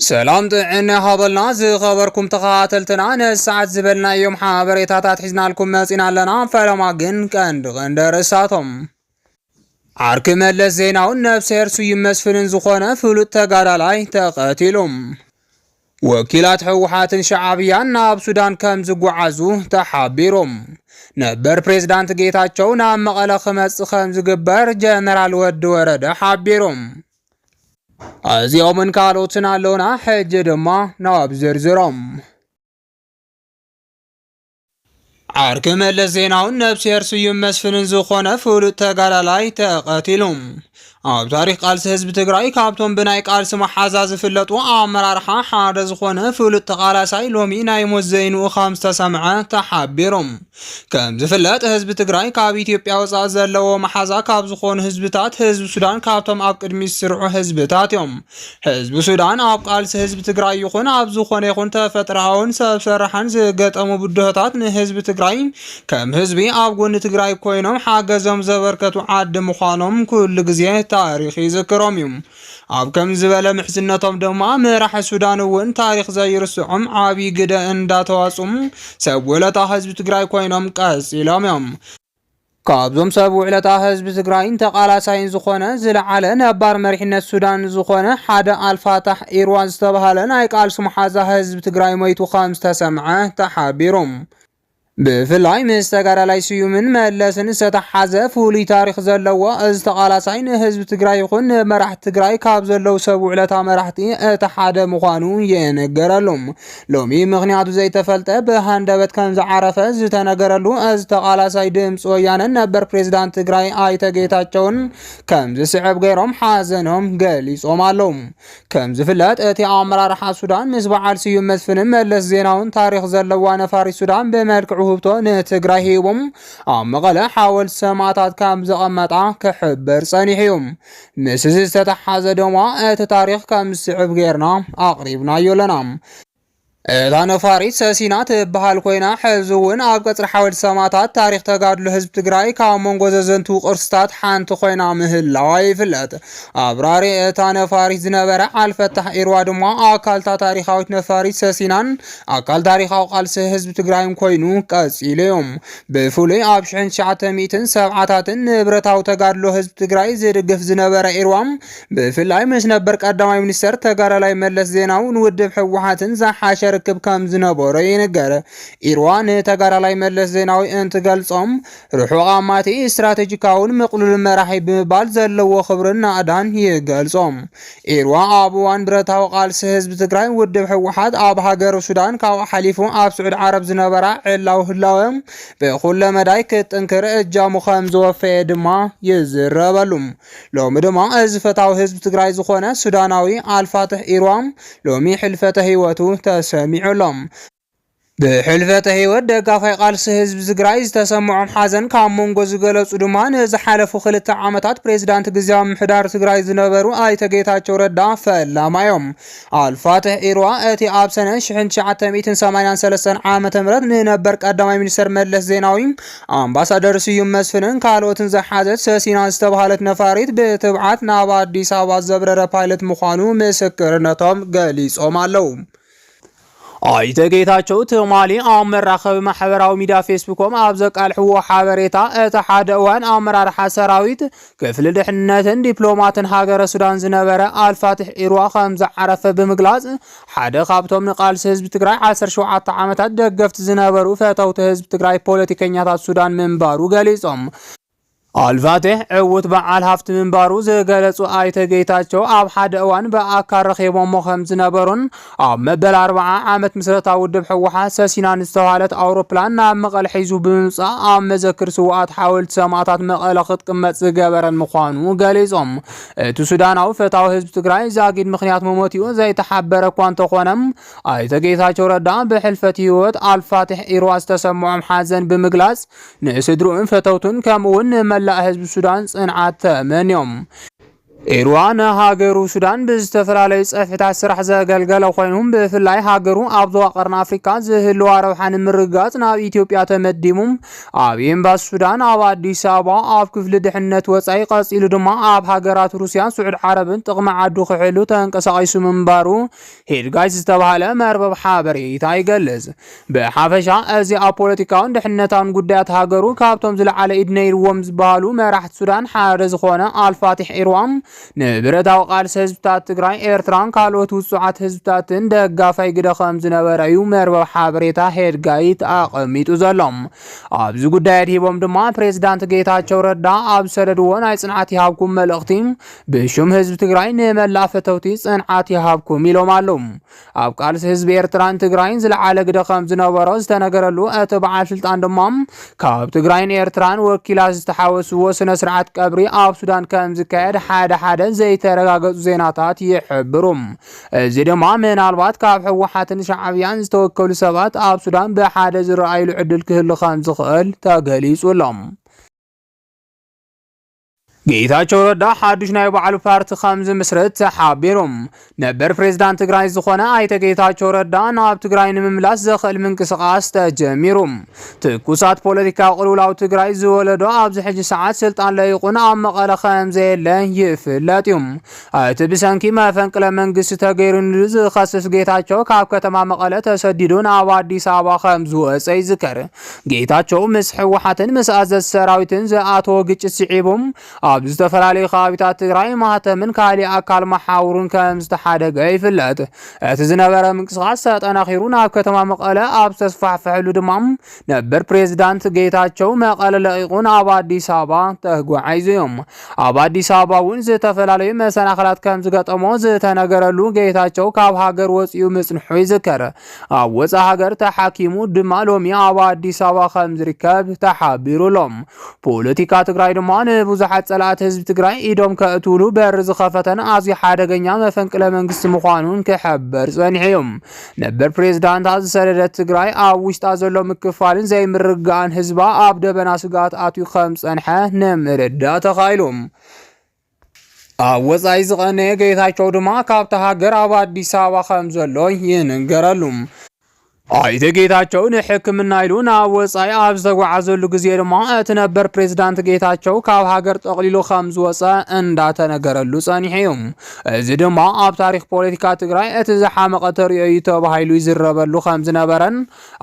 سلام طعنا هابلنا زي خبركم تخاتلتنا نساعد زبلنا يوم حابريتات حزنا لكم ماسينا لنا فلما جن غندر ساتهم عرك ملس زيناون نفس هرسو يمسفلن زخونا فلوت تقالالاي تقاتلهم وكيلات حوحات شعبيان ناب سودان كم زقوعزو تحابيرهم نبر بريزيدانت جيتاچو نام مقالا خمس خمز قبر جنرال ود ورد حابيرهم أزيو من كالوتنا لونا حج دما ناب زرزرم عرك ملس زيناون نفس يرسو يمسفلن زخونا فولو تقالالاي تقاتلهم ኣብ ታሪክ ቃልሲ ህዝቢ ትግራይ ካብቶም ብናይ ቃልሲ መሓዛ ዝፍለጡ ኣመራርሓ ሓደ ዝኾነ ፍሉጥ ተቃላሳይ ሎሚ ናይ ሞት ዘይንኡ ከም ዝተሰምዐ ተሓቢሮም ከም ዝፍለጥ ህዝቢ ትግራይ ካብ ኢትዮጵያ ወፃኢ ዘለዎ መሓዛ ካብ ዝኾኑ ህዝብታት ህዝቢ ሱዳን ካብቶም ኣብ ቅድሚ ዝስርዑ ህዝብታት እዮም ህዝቢ ሱዳን ኣብ ቃልሲ ህዝቢ ትግራይ ይኹን ኣብ ዝኾነ ይኹን ተፈጥሮኣውን ሰብ ሰራሕን ዝገጠሙ ብድሆታት ንህዝቢ ትግራይ ከም ህዝቢ ኣብ ጎኒ ትግራይ ኮይኖም ሓገዞም ዘበርከቱ ዓዲ ምዃኖም ኩሉ ግዜ ታሪኽ ይዝክሮም እዮም ኣብ ከም ዝበለ ምሕዝነቶም ድማ ምራሕ ሱዳን እውን ታሪኽ ዘይርስዖም ዓብይ ግደ እንዳተዋጹም ሰብ ውለታ ህዝቢ ትግራይ ኮይኖም ቀፂሎም እዮም ካብዞም ሰብ ውለታ ህዝቢ ትግራይን ተቃላሳይን ዝኾነ ዝለዓለ ነባር መሪሕነት ሱዳን ዝኾነ ሓደ አልፋታሕ ኢርዋን ዝተባሃለ ናይ ቃልሲ መሓዛ ህዝቢ ትግራይ ሞይቱ ከም ዝተሰምዐ ተሓቢሮም ብፍላይ ምስ ተጋዳላይ ስዩምን መለስን ዝተሓዘ ፍሉይ ታሪክ ዘለዎ እዚ ተቃላሳይ ንህዝቢ ትግራይ ይኹን መራሕቲ ትግራይ ካብ ዘለው ሰብ ውዕለታ መራሕቲ እቲ ሓደ ምዃኑ ይነገረሎም ሎሚ ምክንያቱ ዘይተፈልጠ ብሃንደበት ከም ዝዓረፈ ዝተነገረሉ እዚ ተቃላሳይ ድምፂ ወያነ ነበር ፕሬዝዳንት ትግራይ ኣይተ ጌታቸውን ከም ዝስዕብ ገይሮም ሓዘኖም ገሊጾም ኣለው ከም ዝፍለጥ እቲ ኣመራርሓ ሱዳን ምስ በዓል ስዩም መስፍንን መለስ ዜናውን ታሪክ ዘለዋ ነፋሪት ሱዳን ብመልክዕ ውህብቶ ንትግራይ ሂቦም ኣብ መቐለ ሓወልቲ ሰማዕታት ከም ዘቐመጣ ክሕበር ጸኒሕዮም ምስ ዝተተሓዘ ድማ እቲ ታሪክ ከም ዝስዕብ ጌርና ኣቕሪብናዮ ኣለና እታ ነፋሪት ሰሲና ትበሃል ኮይና ሕዚ እውን ኣብ ቀጽሪ ሓወልቲ ሰማዕታት ታሪክ ተጋድሎ ህዝቢ ትግራይ ካብ መንጎ ዘዘንቱ ቅርስታት ሓንቲ ኮይና ምህላዋ ይፍለጥ ኣብራሪ እታ ነፋሪት ዝነበረ ኣልፈታሕ ኢርዋ ድማ ኣካልታ ታሪኻዊት ነፋሪት ሰሲናን ኣካል ታሪኻዊ ቃልሲ ህዝቢ ትግራይን ኮይኑ ቀፂሉ እዮም ብፍሉይ ኣብ 1970ታትን ንብረታዊ ተጋድሎ ህዝቢ ትግራይ ዝድግፍ ዝነበረ ኢርዋም ብፍላይ ምስ ነበር ቀዳማይ ሚኒስተር ተጋዳላይ መለስ ዜናውን ውድብ ሕወሓትን ዝሓሸ ርክብ ከም ዝነበረ ይነገር ኢርዋን ተጋዳላይ መለስ ዜናዊ እንትገልጾም ርሑቕ ኣማቲ ስትራቴጂካውን ምቕሉል መራሒ ብምባል ዘለዎ ክብርን ናዕዳን ይገልጾም ኢርዋ ኣብ እዋን ብረታዊ ቃልሲ ህዝቢ ትግራይ ውድብ ሕወሓት ኣብ ሃገር ሱዳን ካብ ሓሊፉ ኣብ ስዑድ ዓረብ ዝነበራ ዕላው ህላወም ብኹለ መዳይ ክጥንክር እጃሙ ከም ዝወፈየ ድማ ይዝረበሉ ሎሚ ድማ እዚ ፈታዊ ህዝቢ ትግራይ ዝኾነ ሱዳናዊ አልፋታሕ ኢርዋም ሎሚ ሕልፈተ ህይወቱ ተሰሚዑሎም ብሕልፈተ ህይወት ደጋፋይ ቃልሲ ህዝቢ ትግራይ ዝተሰምዖም ሓዘን ካብ መንጎ ዝገለጹ ድማ ንዝሓለፉ 2 ዓመታት ፕሬዝዳንት ግዝያዊ ምሕዳር ትግራይ ዝነበሩ ኣይተ ጌታቸው ረዳ ፈላማዮም አልፋታሕ ኢርዋ እቲ ኣብ ሰነ 1983 ዓመተ ምህረት ንነበር ቀዳማይ ሚኒስተር መለስ ዜናዊ ኣምባሳደር ስዩም መስፍንን ካልኦትን ዝሓዘት ሰሲና ዝተባሃለት ነፋሪት ብትብዓት ናብ ኣዲስ ኣበባ ዘብረረ ፓይለት ምዃኑ ምስክርነቶም ገሊጾም ኣለው ኣይተ ጌታቸው ትማሊ ኣብ መራኸቢ ማሕበራዊ ሚድያ ፌስቡኮም ኣብ ዘቃልሕዎ ሓበሬታ እቲ ሓደ እዋን ኣመራርሓ ሰራዊት ክፍሊ ድሕንነትን ዲፕሎማትን ሃገረ ሱዳን ዝነበረ አልፋታሕ ኢርዋ ከም ዝዓረፈ ብምግላጽ ሓደ ካብቶም ንቃልሲ ህዝቢ ትግራይ 17 ዓመታት ደገፍቲ ዝነበሩ ፈተውቲ ህዝቢ ትግራይ ፖለቲከኛታት ሱዳን ምንባሩ ገሊጾም አልፋታሕ ዕውት በዓል ሃፍቲ ምንባሩ ዝገለጹ ኣይተ ጌታቸው ኣብ ሓደ እዋን ብኣካል ረኺቦም ከም ዝነበሩን ኣብ መበል 40 ዓመት ምስረታ ውድብ ሕወሓት ሰሲናን ዝተባሃለት ኣውሮፕላን ናብ መቐለ ሒዙ ብምምጻእ ኣብ መዘክር ስዋኣት ሓወልቲ ሰማዕታት መቐለ ክትቅመጥ ዝገበረን ምዃኑ ገሊጾም እቲ ሱዳናዊ ፈታዊ ህዝቢ ትግራይ ዛጊድ ምክንያት መሞቲኡ ዘይተሓበረ እኳ እንተኾነም ኣይተ ጌታቸው ረዳ ብሕልፈት ህይወት አልፋታሕ ኢርዋ ዝተሰምዖም ሓዘን ብምግላጽ ንስድሩን ፈተውቱን ከምኡውን لا حزب السودان صنعت تمنيوم ኢራን ሃገሩ ሱዳን ብዝተፈላለዩ ፀፍሕታት ስራሕ ዘገልገለ ኮይኖም ብፍላይ ሃገሩ ኣብ ዝዋቀርን ኣፍሪካ ዝህልዋ ረብሓን ምርጋፅ ናብ ኢትዮጵያ ተመዲሞም ኣብ ኤምባሲ ሱዳን ኣብ ኣዲስ ኣበባ ኣብ ክፍሊ ድሕነት ወፃኢ ቀፂሉ ድማ ኣብ ሃገራት ሩስያን ስዑድ ዓረብን ጥቕሚ ዓዱ ክሕሉ ተንቀሳቂሱ ምንባሩ ሄድጋይስ ዝተባሃለ መርበብ ሓበሬታ ይገልጽ። ብሓፈሻ እዚ ኣብ ፖለቲካውን ድሕነታውን ጉዳያት ሃገሩ ካብቶም ዝለዓለ ኢድ ነይርዎም ዝበሃሉ መራሕቲ ሱዳን ሓደ ዝኾነ አልፋቲሕ ኢርዋም ንብረታዊ ቃልሲ ህዝብታት ትግራይ ኤርትራን ካልኦት ውጽዓት ህዝብታትን ደጋፋይ ግደ ከም ዝነበረ እዩ መርበብ ሓበሬታ ሄድጋይት ኣቐሚጡ ዘሎም። ኣብዚ ጉዳይ ሂቦም ድማ ፕሬዝዳንት ጌታቸው ረዳ ኣብ ሰደድዎ ናይ ጽንዓት ይሃብኩም መልእኽቲ ብሹም ህዝቢ ትግራይ ንመላእ ፈተውቲ ጽንዓት ይሃብኩም ኢሎም ኣለዉ። ኣብ ቃልሲ ህዝቢ ኤርትራን ትግራይን ዝለዓለ ግደ ከም ዝነበሮ ዝተነገረሉ እቲ በዓል ስልጣን ድማ ካብ ትግራይን ኤርትራን ወኪላት ዝተሓወስዎ ስነ ስርዓት ቀብሪ ኣብ ሱዳን ከም ዝካየድ ሓደ ዘይተረጋገጹ ዜናታት ይሕብሩም። እዚ ድማ ምናልባት ካብ ህወሓትን ሻዕብያን ዝተወከሉ ሰባት ኣብ ሱዳን ብሓደ ዝረኣይሉ ዕድል ክህሉ ከም ዝኽእል ተገሊጹሎም። ጌታቸው ረዳ ሓዱሽ ናይ ባዕሉ ፓርቲ ከም ዝምስረት ተሓቢሮም ነበር ፕሬዝዳንት ትግራይ ዝኾነ ኣይተ ጌታቸው ረዳ ናብ ትግራይ ንምምላስ ዘኽእል ምንቅስቓስ ተጀሚሩ። ትኩሳት ፖለቲካ ቅልውላው ትግራይ ዝወለዶ ኣብዚ ሕጂ ሰዓት ስልጣን ለይቁን ኣብ መቐለ ከም ዘየለ ይፍለጥ እዩ። እቲ ብሰንኪ መፈንቅለ መንግስቲ ተገይሩ ዝኸስስ ጌታቸው ካብ ከተማ መቐለ ተሰዲዱ ናብ ኣዲስ ኣበባ ከም ዝወፀ ይዝከር። ጌታቸው ምስ ህወሓትን ምስ ኣዘዝ ሰራዊትን ዝኣተወ ግጭት ስዒቦም ኣብ ዝተፈላለዩ ከባቢታት ትግራይ ማህተምን ካሊእ ኣካል መሓውሩን ከም ዝተሓደገ ይፍለጥ። እቲ ዝነበረ ምንቅስቓስ ተጠናኺሩ ናብ ከተማ መቐለ ኣብ ተስፋሕፍሕሉ ድማ ነበር ፕሬዝዳንት ጌታቸው መቐለ ለቂቁን ኣብ ኣዲስ ኣበባ ተጓዒዙ እዮም። ኣብ ኣዲስ ኣበባ እውን ዝተፈላለዩ መሰናኽላት ከም ዝገጠሞ ዝተነገረሉ ጌታቸው ካብ ሃገር ወፂኡ ምጽንሑ ይዝከር። ኣብ ወፃኢ ሃገር ተሓኪሙ ድማ ሎሚ ኣብ ኣዲስ ኣበባ ከም ዝርከብ ተሓቢሩሎም። ፖለቲካ ትግራይ ድማ ንብዙሓት ጸላእቲ ህዝቢ ትግራይ ኢዶም ከእትውሉ በር ዝኸፈተን ኣዝዩ ሓደገኛ መፈንቅለ መንግስቲ ምዃኑን ክሕበር ጸኒሖም። ነበር ፕሬዝዳንት ዝሰደደት ትግራይ ኣብ ውሽጣ ዘሎ ምክፋልን ዘይምርግጋእን ህዝባ ኣብ ደበና ስጋት ኣትዩ ከም ጸንሐ ንምርዳእ ተኻኢሎም። ኣብ ወፃኢ ዝቐነየ ጌታቸው ድማ ካብቲ ሃገር ኣብ ኣዲስ ኣበባ ከም ዘሎ ይንገረሉ። ኣይተ ጌታቸው ንሕክምና ኢሉ ናብ ወፃኢ ኣብ ዝተጓዓዘሉ ግዜ ድማ እቲ ነበር ፕሬዝዳንት ጌታቸው ካብ ሃገር ጠቕሊሉ ከም ዝወፀ እንዳተነገረሉ ጸኒሑ እዩ። እዚ ድማ ኣብ ታሪክ ፖለቲካ ትግራይ እቲ ዝሓመቐ ተርእዮ እዩ ተባሂሉ ይዝረበሉ ከም ዝነበረን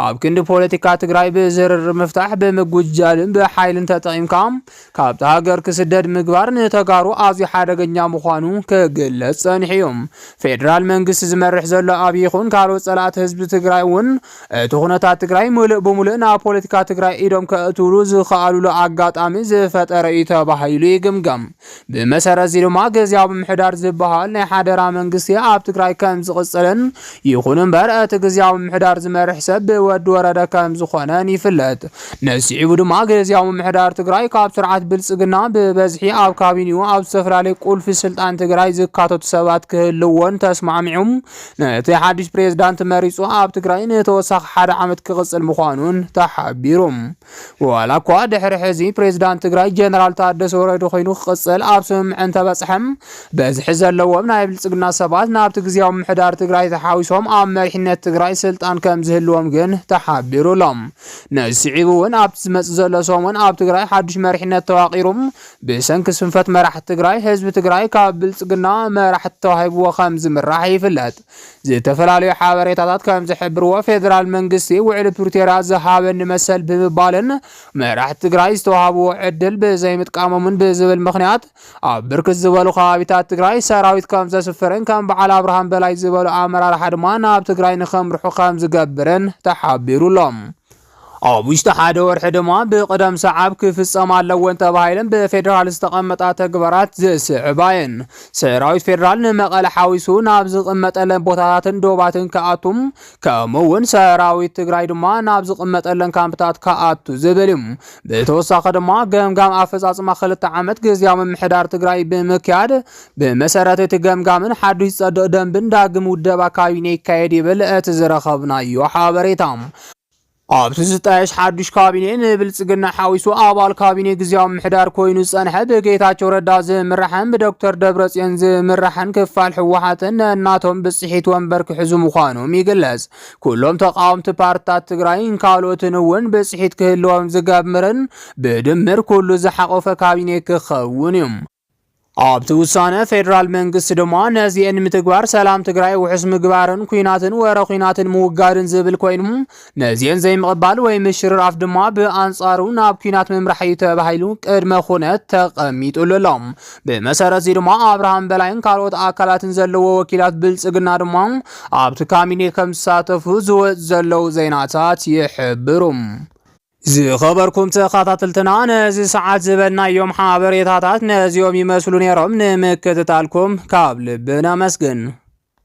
ኣብ ክንዲ ፖለቲካ ትግራይ ብዝርር ምፍታሕ ብምጉጃልን ብሓይልን ተጠቒምካ ካብቲ ሃገር ክስደድ ምግባር ንተጋሩ ኣዝዩ ሓደገኛ ምዃኑ ክግለጽ ጸኒሑ እዩ። ፌደራል መንግስቲ ዝመርሕ ዘሎ ኣብይ ይኹን ካልኦት ጸላእቲ ህዝቢ ትግራይ እውን እቲ ኩነታት ትግራይ ሙሉእ ብሙሉእ ናብ ፖለቲካ ትግራይ ኢዶም ከእትውሉ ዝኽኣልሉ ኣጋጣሚ ዝፈጠረ እዩ ተባሂሉ ይግምገም። ብመሰረት ድማ ጊዜያዊ ምምሕዳር ዝበሃል ናይ ሓደራ መንግስቲ ኣብ ትግራይ ከም ዝቕፅልን ይኹን እምበር እቲ ጊዜያዊ ምምሕዳር ዝመርሕ ሰብ ብወዲ ወረደ ከም ዝኾነን ይፍለጥ። ነሲዒቡ ድማ ጊዜያዊ ምምሕዳር ትግራይ ካብ ስርዓት ብልጽግና ብበዝሒ ኣብ ካቢኔኡ ኣብ ዝተፈላለዩ ቁልፊ ስልጣን ትግራይ ዝካተቱ ሰባት ክህልዎን ተስማዕሚዑም ነቲ ሓዱሽ ፕሬዝዳንት መሪፁ ኣብ ትግራይ ተወሳኺ ሓደ ዓመት ክቕፅል ምዃኑን ተሓቢሩ። ዋላ እኳ ድሕሪ ሕዚ ፕሬዝዳንት ትግራይ ጀነራል ታደሰ ወረደ ኮይኑ ክቕፅል ኣብ ስምምዕን ተበፅሐም በዝሒ ዘለዎም ናይ ብልጽግና ሰባት ናብቲ ጊዜያዊ ምምሕዳር ትግራይ ተሓዊሶም ኣብ መሪሕነት ትግራይ ስልጣን ከም ዝህልዎም ግን ተሓቢሩሎም። ነሲዒቡ እውን ኣብቲ ዝመፅእ ዘሎ ሰሙን ኣብ ትግራይ ሓዱሽ መሪሕነት ተዋቒሩም ብሰንኪ ስንፈት መራሕቲ ትግራይ ህዝቢ ትግራይ ካብ ብልጽግና መራሕቲ ተዋሂብዎ ከም ዝምራሕ ይፍለጥ። ዝተፈላለዩ ሓበሬታታት ከም ዝሕብርዎ ፌደራል መንግስቲ ውዕል ፕሪቶሪያ ዝሃበን መሰል ብምባልን መራሕቲ ትግራይ ዝተዋሃብዎ ዕድል ብዘይምጥቃሞምን ብዝብል ምኽንያት ኣብ ብርክት ዝበሉ ከባቢታት ትግራይ ሰራዊት ከም ዘስፍርን ከም በዓል አብርሃም በላይ ዝበሉ ኣመራርሓ ድማ ናብ ትግራይ ንኸምርሑ ከም ዝገብርን ተሓቢሩሎም። ኣብ ውሽጢ ሓደ ወርሒ ድማ ብቅደም ሰዓብ ክፍጸም ኣለወን ተባሂለን ብፌደራል ዝተቐመጣ ተግባራት ዝስዕባየን ሰራዊት ፌደራል ንመቐለ ሓዊሱ ናብ ዝቕመጠለን ቦታታትን ዶባትን ከኣቱም ከምኡውን ሰራዊት ትግራይ ድማ ናብ ዝቕመጠለን ካምፕታት ከኣቱ ዝብል እዩ። ብተወሳኺ ድማ ገምጋም ኣፈጻጽማ 2 ዓመት ጊዜያዊ ምምሕዳር ትግራይ ብምክያድ ብመሰረት እቲ ገምጋምን ሓዱሽ ጸድቕ ደንብን ዳግም ውደባ ካቢነ ይካየድ ይብል እቲ ዝረኸብናዮ ሓበሬታ። ኣብቲ ዝጣየሽ ሓዱሽ ካቢኔ ንብልጽግና ሓዊሱ ኣባል ካቢኔ ግዝያዊ ምሕዳር ኮይኑ ዝጸንሐ ብጌታቸው ረዳ ዝምራሕን ብዶክተር ደብረጽዮን ዝምራሕን ክፋል ሕወሓትን እናቶም ብጽሒት ወንበር ክሕዙ ምዃኖም ይግለጽ። ኩሎም ተቃወምቲ ፓርቲታት ትግራይን ካልኦትን እውን ብጽሒት ክህልዎም ዝገብርን ብድምር ኩሉ ዝሓቆፈ ካቢኔ ክኸውን እዩ። ኣብቲ ውሳነ ፌደራል መንግስቲ ድማ ነዚአን ምትግባር ሰላም ትግራይ ውሕስ ምግባርን ኩናትን ወረ ኩናትን ምውጋድን ዝብል ኮይኑ ነዚአን ዘይምቕባል ወይ ምሽርር ኣፍ ድማ ብኣንጻሩ ናብ ኩናት ምምራሕ ተባሂሉ ቅድመ ኩነት ተቐሚጡሉ ኣሎ። ብመሰረት እዚ ድማ ኣብርሃም በላይን ካልኦት ኣካላትን ዘለዎ ወኪላት ብልጽግና ድማ ኣብቲ ካቢኔ ከም ዝሳተፉ ዝወጽ ዘለው ዜናታት ይሕብሩ። ዝኸበርኩም ተኸታተልትና ነዚ ሰዓት ዝበልናዮም ሓበሬታታት ነዚኦም ይመስሉ ነይሮም። ንምክትታልኩም ካብ ልብና መስግን